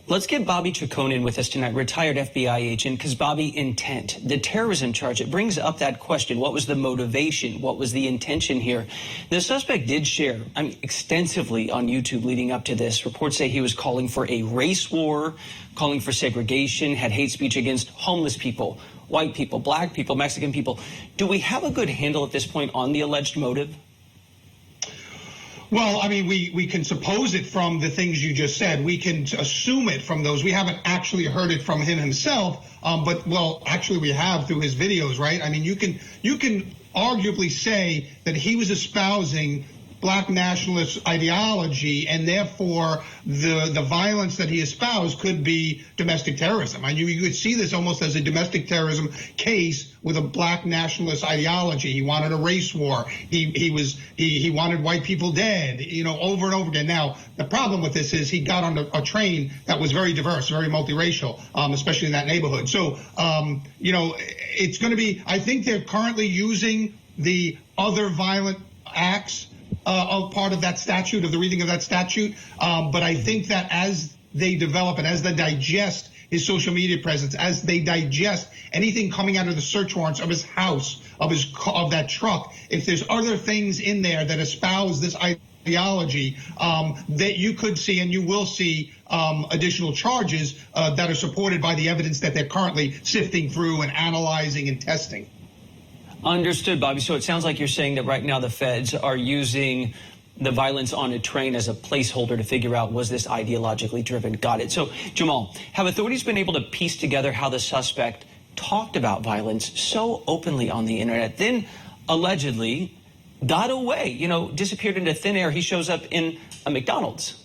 Let's get Bobby Chacon in with us tonight, retired FBI agent, because Bobby, intent, the terrorism charge, it brings up that question. What was the motivation? What was the intention here? The suspect did share, extensively on YouTube leading up to this. Reports say he was calling for a race war, calling for segregation, had hate speech against homeless people, white people, black people, Mexican people. Do we have a good handle at this point on the alleged motive? Well, I mean, we can suppose it from the things you just said. We can assume it from those. We haven't actually heard it from him himself, but, well, actually we have through his videos, right? I mean, you can arguably say that he was espousing black nationalist ideology, and therefore the violence that he espoused could be domestic terrorism. I mean, you could see this almost as a domestic terrorism case with a black nationalist ideology. He wanted a race war. He wanted white people dead, you know, over and over again. Now, the problem with this is he got on a train that was very diverse, very multiracial, especially in that neighborhood. So, you know, it's going to be, I think they're currently using the other violent acts of part of that statute, of the reading of that statute. But I think that as they develop and as they digest his social media presence, as they digest anything coming out of the search warrants of his house, of that truck, if there's other things in there that espouse this ideology, that you could see and you will see additional charges that are supported by the evidence that they're currently sifting through and analyzing and testing. Understood, Bobby. So it sounds like you're saying that right now the feds are using the violence on a train as a placeholder to figure out, was this ideologically driven? Got it. So, Jamal, have authorities been able to piece together how the suspect talked about violence so openly on the internet, then allegedly got away, you know, disappeared into thin air? He shows up in a McDonald's.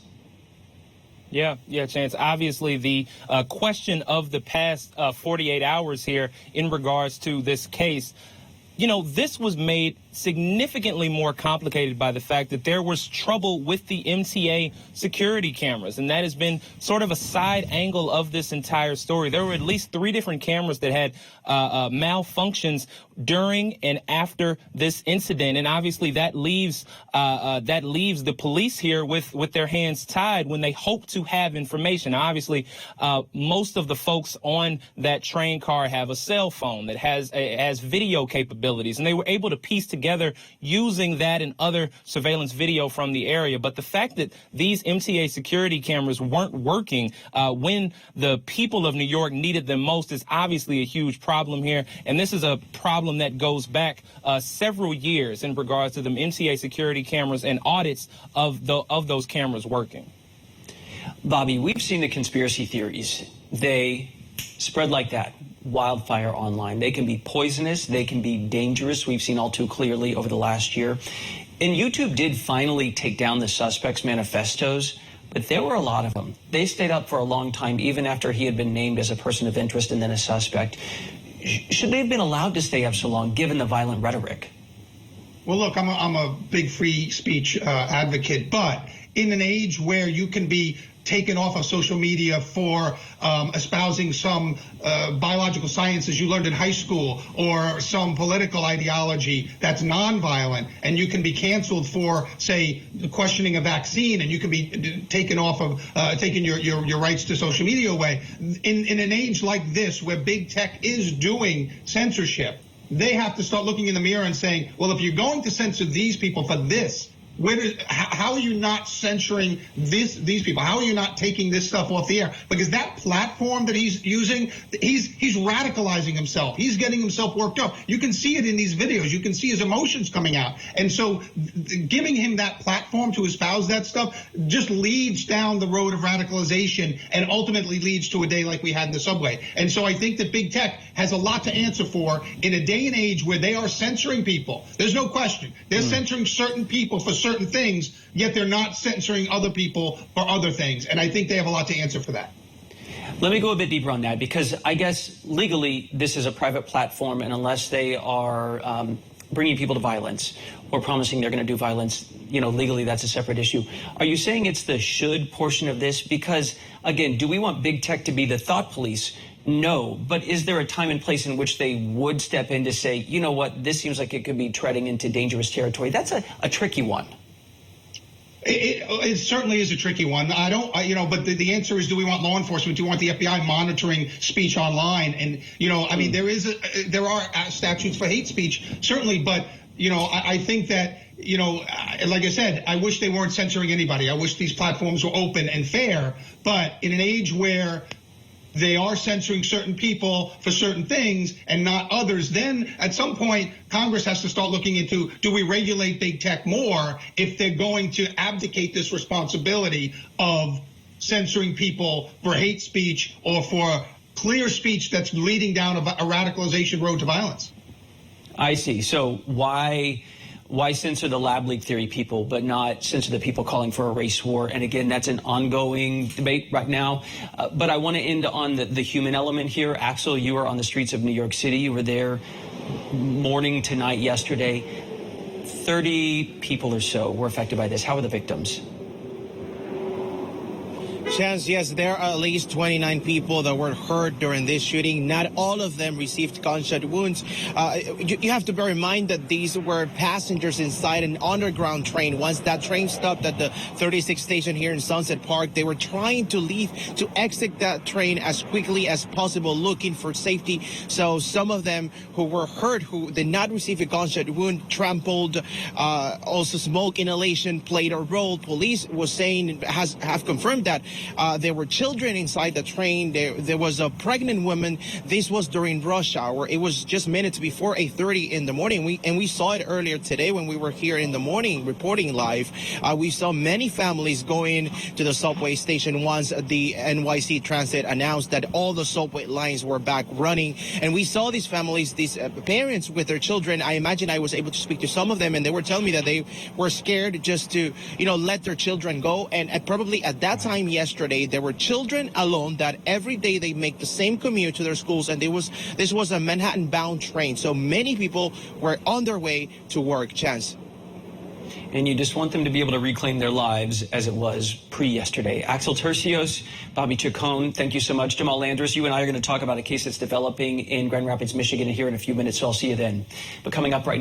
Yeah, Chance. Obviously, the question of the past 48 hours here in regards to this case, you know, this was made significantly more complicated by the fact that there was trouble with the MTA security cameras, and that has been sort of a side angle of this entire story. There were at least 3 different cameras that had malfunctions during and after this incident, and obviously that leaves the police here with their hands tied when they hope to have information. Now, obviously, most of the folks on that train car have a cell phone that has video capabilities, and they were able to piece together using that and other surveillance video from the area. But the fact that these MTA security cameras weren't working when the people of New York needed them most is obviously a huge problem here. And this is a problem that goes back several years in regards to the MTA security cameras and audits of those cameras working. Bobby, we've seen the conspiracy theories. They spread like that. Wildfire online. They can be poisonous. They can be dangerous. We've seen all too clearly over the last year. And YouTube did finally take down the suspect's manifestos, but there were a lot of them. They stayed up for a long time, even after he had been named as a person of interest and then a suspect. Should they have been allowed to stay up so long, given the violent rhetoric? Well, look, I'm a big free speech advocate, but in an age where you can be taken off of social media for espousing some biological sciences you learned in high school or some political ideology that's nonviolent, and you can be canceled for, say, questioning a vaccine, and you can be taken off of taking your rights to social media away. In an age like this, where big tech is doing censorship, they have to start looking in the mirror and saying, well, if you're going to censor these people for this, how are you not censoring these people? How are you not taking this stuff off the air? Because that platform that he's using, he's radicalizing himself. He's getting himself worked up. You can see it in these videos. You can see his emotions coming out. And so giving him that platform to espouse that stuff just leads down the road of radicalization and ultimately leads to a day like we had in the subway. And so I think that big tech has a lot to answer for in a day and age where they are censoring people. There's no question. They're censoring certain people for certain things, yet they're not censoring other people for other things. And I think they have a lot to answer for that. Let me go a bit deeper on that, because I guess legally this is a private platform, and unless they are bringing people to violence or promising they're going to do violence, you know, legally that's a separate issue. Are you saying it's the should portion of this? Because, again, do we want big tech to be the thought police? No, but is there a time and place in which they would step in to say, you know what, this seems like it could be treading into dangerous territory? That's a tricky one. It certainly is a tricky one. I don't, but the answer is, do we want law enforcement? Do we want the FBI monitoring speech online? And, I mean, there are statutes for hate speech, certainly, but, I think that, like I said, I wish they weren't censoring anybody. I wish these platforms were open and fair, but in an age where they are censoring certain people for certain things and not others, then at some point Congress has to start looking into, do we regulate big tech more if they're going to abdicate this responsibility of censoring people for hate speech or for clear speech that's leading down a radicalization road to violence? I see. So why censor the lab leak theory people, but not censor the people calling for a race war? And again, that's an ongoing debate right now. But I want to end on the human element here. Axel, you were on the streets of New York City. You were there morning to night yesterday. 30 people or so were affected by this. How are the victims? Chance, yes, there are at least 29 people that were hurt during this shooting. Not all of them received gunshot wounds. You have to bear in mind that these were passengers inside an underground train. Once that train stopped at the 36th station here in Sunset Park, they were trying to leave, to exit that train as quickly as possible, looking for safety. So some of them who were hurt, who did not receive a gunshot wound, trampled. Also, smoke inhalation played a role. Police was saying, have confirmed that. There were children inside the train. There was a pregnant woman. This was during rush hour. It was just minutes before 8:30 in the morning. We saw it earlier today when we were here in the morning reporting live. We saw many families going to the subway station once the NYC Transit announced that all the subway lines were back running. And we saw these families, these parents with their children. I imagine I was able to speak to some of them, and they were telling me that they were scared just to, let their children go. And probably at that time yesterday, there were children alone that every day they make the same commute to their schools, and this was a Manhattan-bound train. So many people were on their way to work. Chance. And you just want them to be able to reclaim their lives as it was pre-yesterday. Axel Tercios, Bobby Chacon, thank you so much. Jamal Landris, you and I are going to talk about a case that's developing in Grand Rapids, Michigan here in a few minutes, so I'll see you then. But coming up right now.